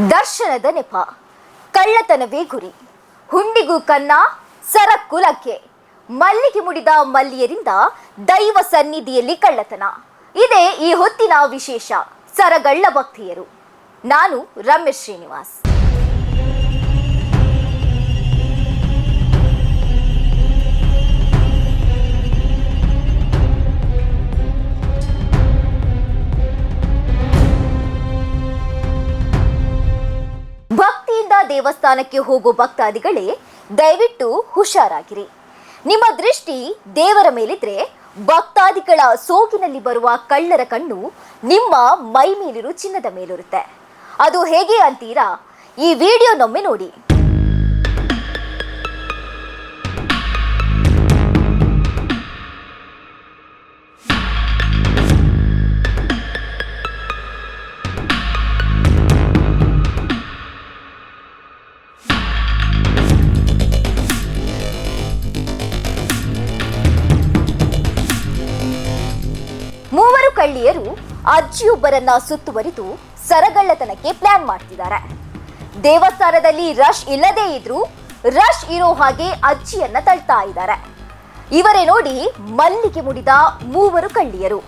ದರ್ಶನದ ನೆಪ, ಕಳ್ಳತನವೇ ಗುರಿ, ಹುಂಡಿಗೂ ಕನ್ನ, ಸರಕುಲಕ್ಕೆ, ಮಲ್ಲಿಗೆ ಮುಡಿದ ಮಲ್ಲಿಯರಿಂದ ದೈವ ಸನ್ನಿಧಿಯಲ್ಲಿ ಕಳ್ಳತನ. ಇದೇ ಈ ಹೊತ್ತಿನ ವಿಶೇಷ ಸರಗಳ್ಳ ಭಕ್ತಿಯರು. ನಾನು ರಮೇಶ್ ಶ್ರೀನಿವಾಸ್. ಭಕ್ತಿಯಿಂದ ದೇವಸ್ಥಾನಕ್ಕೆ ಹೋಗೋ ಭಕ್ತಾದಿಗಳೇ, ದಯವಿಟ್ಟು ಹುಷಾರಾಗಿರಿ. ನಿಮ್ಮ ದೃಷ್ಟಿ ದೇವರ ಮೇಲಿದ್ರೆ ಭಕ್ತಾದಿಗಳ ಸೋಗಿನಲ್ಲಿ ಬರುವ ಕಳ್ಳರ ಕಣ್ಣು ನಿಮ್ಮ ಮೈ ಮೇಲಿರೋ ಚಿನ್ನದ ಮೇಲಿರುತ್ತೆ. ಅದು ಹೇಗೆ ಅಂತೀರಾ? ಈ ವಿಡಿಯೋನೊಮ್ಮೆ ನೋಡಿ. ಮೂವರು ಕಳ್ಳಿಯರು ಅಜ್ಜಿಯೊಬ್ಬರನ್ನ ಸುತ್ತುವರಿದು ಸರಗಳ್ಳತನಕ್ಕೆ ಪ್ಲಾನ್ ಮಾಡ್ತಿದ್ದಾರೆ. ದೇವಸ್ಥಾನದಲ್ಲಿ ರಶ್ ಇಲ್ಲದೇ ಇದ್ರೂ ರಶ್ ಇರೋ ಹಾಗೆ ಅಜ್ಜಿಯನ್ನ ತಳ್ತಾ ಇದ್ದಾರೆ. ಇವರೇ ನೋಡಿ ಮಲ್ಲಿಗೆ ಮುಡಿದ ಮೂವರು ಕಳ್ಳಿಯರು.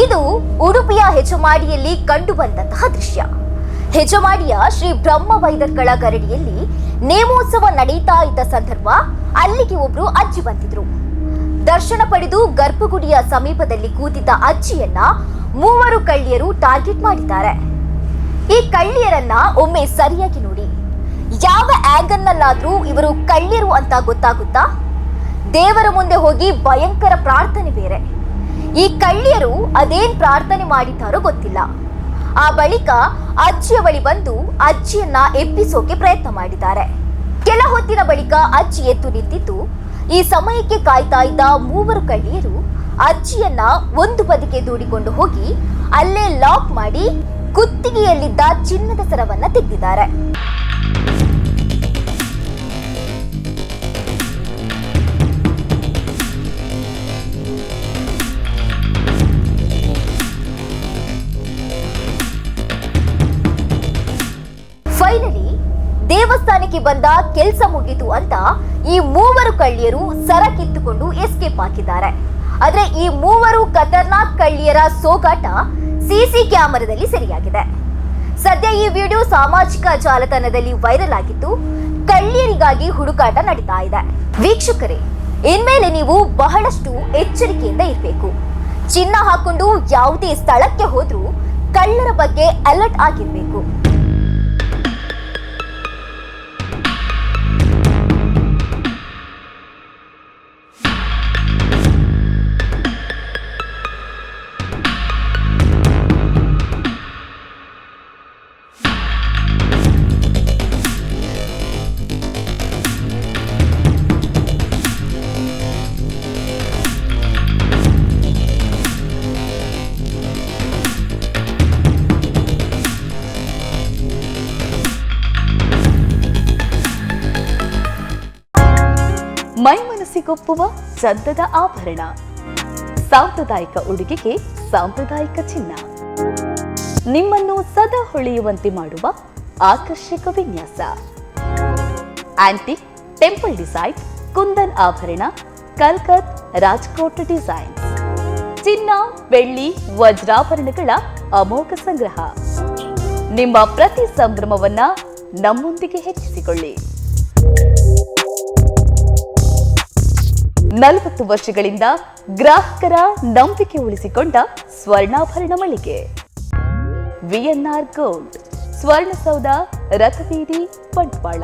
ಇದು ಉಡುಪಿಯ ಹೆಜಮಾಡಿಯಲ್ಲಿ ಕಂಡು ಬಂದಂತಹ ದೃಶ್ಯ. ಹೆಜಮಾಡಿಯ ಶ್ರೀ ಬ್ರಹ್ಮ ವೈದರ್ಗಳ ಗರಡಿಯಲ್ಲಿ ನೇಮೋತ್ಸವ ನಡೀತಾ ಇದ್ದ ಸಂದರ್ಭ ಅಲ್ಲಿಗೆ ಒಬ್ರು ಅಜ್ಜಿ ಬಂದಿದ್ರು. ದರ್ಶನ ಪಡೆದು ಗರ್ಭಗುಡಿಯ ಸಮೀಪದಲ್ಲಿ ಕೂತಿದ್ದ ಅಜ್ಜಿಯನ್ನ ಮೂವರು ಕಳ್ಳಿಯರು ಟಾರ್ಗೆಟ್ ಮಾಡಿದ್ದಾರೆ. ಈ ಕಳ್ಳಿಯರನ್ನ ಒಮ್ಮೆ ಸರಿಯಾಗಿ ನೋಡಿ. ಯಾವ ಆಂಗಲ್ನಲ್ಲಾದ್ರೂ ಇವರು ಕಳ್ಳಿಯರು ಅಂತ ಗೊತ್ತಾಗುತ್ತಾ? ದೇವರ ಮುಂದೆ ಹೋಗಿ ಭಯಂಕರ ಪ್ರಾರ್ಥನೆ ಬೇರೆ. ಈ ಕಳ್ಳಿಯರು ಅದೇನ್ ಪ್ರಾರ್ಥನೆ ಮಾಡಿದ್ದಾರೋ ಗೊತ್ತಿಲ್ಲ. ಆ ಬಳಿಕ ಅಜ್ಜಿಯ ಬಳಿ ಬಂದು ಅಜ್ಜಿಯನ್ನ ಎಬ್ಬಿಸೋಕೆ ಪ್ರಯತ್ನ ಮಾಡಿದ್ದಾರೆ. ಕೆಲ ಹೊತ್ತಿನ ಬಳಿಕ ಅಜ್ಜಿ ಎದ್ದು ನಿಂತಿದ್ದು, ಈ ಸಮಯಕ್ಕೆ ಕಾಯ್ತಾ ಇದ್ದ ಮೂವರು ಕಳ್ಳಿಯರು ಅಜ್ಜಿಯನ್ನ ಒಂದು ಬದಿಗೆ ದೂಡಿಕೊಂಡು ಹೋಗಿ ಅಲ್ಲೇ ಲಾಕ್ ಮಾಡಿ ಕುತ್ತಿಗೆಯಲ್ಲಿದ್ದ ಚಿನ್ನದ ಸರವನ್ನ ತೆಗೆದಿದ್ದಾರೆ. ಫೈನಲಿ ದೇವಸ್ಥಾನಕ್ಕೆ ಬಂದ ಕೆಲಸ ಮುಗಿತು ಅಂತ ಈ ಮೂವರು ಕಳ್ಳಿಯರು ಸರ ಕಿತ್ತುಕೊಂಡು ಎಸ್ಕೇಪ್ ಹಾಕಿದ್ದಾರೆ. ಆದ್ರೆ ಈ ಮೂವರು ಖತರ್ನಾಕ್ ಕಳ್ಳಿಯರ ಸೋಗಾಟ ಸಿಸಿ ಕ್ಯಾಮೆರಾದಲ್ಲಿ ಸೆರೆಯಾಗಿದೆ. ಸದ್ಯ ಈ ವಿಡಿಯೋ ಸಾಮಾಜಿಕ ಜಾಲತಾಣದಲ್ಲಿ ವೈರಲ್ ಆಗಿದ್ದು, ಕಳ್ಳಿಯರಿಗಾಗಿ ಹುಡುಕಾಟ ನಡೀತಾ ಇದೆ. ವೀಕ್ಷಕರೇ, ಇನ್ಮೇಲೆ ನೀವು ಬಹಳಷ್ಟು ಎಚ್ಚರಿಕೆಯಿಂದ ಇರಬೇಕು. ಚಿನ್ನ ಹಾಕೊಂಡು ಯಾವುದೇ ಸ್ಥಳಕ್ಕೆ ಹೋದ್ರೂ ಕಳ್ಳರ ಬಗ್ಗೆ ಅಲರ್ಟ್ ಆಗಿರ್ಬೇಕು. ಮೈ ಮನಸ್ಸಿಗೊಪ್ಪುವ ಚಂದದ ಆಭರಣ, ಸಾಂಪ್ರದಾಯಿಕ ಉಡುಗೆಗೆ ಸಾಂಪ್ರದಾಯಿಕ ಚಿನ್ನ, ನಿಮ್ಮನ್ನು ಸದಾ ಹೊಳೆಯುವಂತೆ ಮಾಡುವ ಆಕರ್ಷಕ ವಿನ್ಯಾಸ, ಆಂಟಿಕ್, ಟೆಂಪಲ್ ಡಿಸೈನ್, ಕುಂದನ್ ಆಭರಣ, ಕಲ್ಕತ್, ರಾಜ್ಕೋಟ್ ಡಿಸೈನ್, ಚಿನ್ನ, ಬೆಳ್ಳಿ, ವಜ್ರಾಭರಣಗಳ ಅಮೋಘ ಸಂಗ್ರಹ. ನಿಮ್ಮ ಪ್ರತಿ ಸಂಭ್ರಮವನ್ನ ನಮ್ಮೊಂದಿಗೆ ಹೆಚ್ಚಿಸಿಕೊಳ್ಳಿ. 40 ವರ್ಷಗಳಿಂದ ಗ್ರಾಹಕರ ನಂಬಿಕೆ ಉಳಿಸಿಕೊಂಡ ಸ್ವರ್ಣಾಭರಣ ಮಳಿಗೆ ವಿಎನ್ಆರ್ ಗೋಲ್ಡ್, ಸ್ವರ್ಣಸೌಧ, ರಥಬೀದಿ, ಬಂಟ್ವಾಳ.